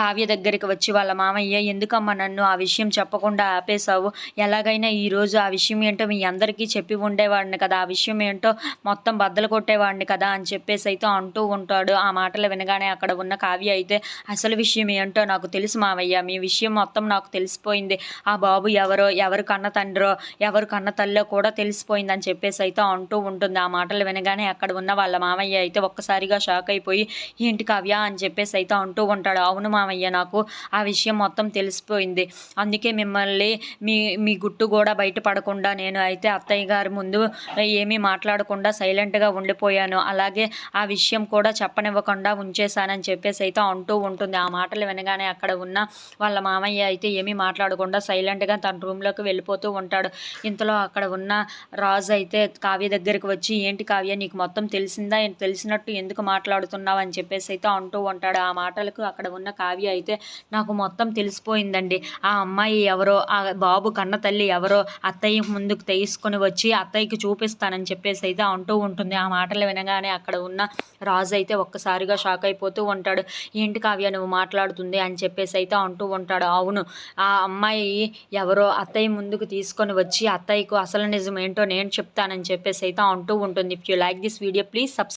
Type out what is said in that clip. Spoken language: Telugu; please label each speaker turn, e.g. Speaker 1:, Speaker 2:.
Speaker 1: కావ్య దగ్గరికి వచ్చి వాళ్ళ మామయ్య, ఎందుకమ్మా నన్ను ఆ విషయం చెప్పకుండా ఆపేశావు? ఎలాగైనా ఈరోజు ఆ విషయం ఏంటో మీ అందరికీ చెప్పి ఉండేవాడిని కదా, ఆ విషయం ఏంటో మొత్తం బద్దలు కొట్టేవాడిని కదా అని చెప్పేసి అయితే అంటూ ఉంటాడు. ఆ మాటలు వినగానే అక్కడ ఉన్న కావ్య అయితే, అసలు విషయం ఏంటో నాకు తెలుసు మావయ్య, మీ విషయం మొత్తం నాకు తెలిసిపోయింది. ఆ బాబు ఎవరో, ఎవరు కన్న తండ్రో, ఎవరు కన్న తల్లో కూడా తెలిసిపోయింది అని చెప్పేసి అయితే అంటూ ఉంటుంది. ఆ మాటలు వినగానే అక్కడ ఉన్న వాళ్ళ మామయ్య అయితే ఒక్కసారిగా షాక్ అయిపోయి, ఏంటి కావ్య అని చెప్పేసి అయితే అంటూ ఉంటాడు. అవును మామయ్య, నాకు ఆ విషయం మొత్తం తెలిసిపోయింది. అందుకే మిమ్మల్ని మీ మీ గుట్టు కూడా బయటపడకుండా నేను అయితే అత్తయ్య గారి ముందు ఏమీ మాట్లాడకుండా సైలెంట్గా ఉండిపోయాను. అలాగే ఆ విషయం కూడా చెప్పనివ్వకుండా ఉంచేశానని చెప్పేసి అయితే అంటూ ఉంటుంది. ఆ మాటలు వినగానే అక్కడ ఉన్న వాళ్ళ మామయ్య అయితే ఏమీ మాట్లాడకుండా సైలెంట్గా తన రూమ్లోకి వెళ్ళిపోతూ ఉంటాడు. ఇంతలో అక్కడ ఉన్న రాజు అయితే కావ్య దగ్గరికి వచ్చి, ఏంటి కావ్య, నీకు మొత్తం తెలిసిందా, తెలిసినట్టు ఎందుకు మాట్లాడుతున్నావు అని చెప్పేసి అయితే అంటూ ఉంటాడు. ఆ మాటలకు అక్కడ ఉన్న కావ్య అయితే, నాకు మొత్తం తెలిసిపోయిందండి. ఆ అమ్మాయి ఎవరో, ఆ బాబు కన్న తల్లి ఎవరో అత్తయ్య ముందుకు తీసుకొని వచ్చి అత్తయ్యకి చూపిస్తానని చెప్పేసి అయితే అంటూ ఉంటుంది. ఆ మాటలు వినగానే అక్కడ ఉన్న రాజు అయితే ఒక్కసారిగా షాక్ అయిపోతూ ఉంటాడు. ఏంటి కావ్య నువ్వు మాట్లాడుతుంది అని చెప్పేసి అయితే అంటూ ఉంటాడు. అవును, ఆ అమ్మాయి ఎవరో అత్తయ్య ముందుకు తీసుకొని వచ్చి అత్తయ్యకు అసలు నిజం ఏంటో నేను చెప్తానని చెప్పేసి అయితే అంటూ ఉంటుంది. If you like this video please subscribe.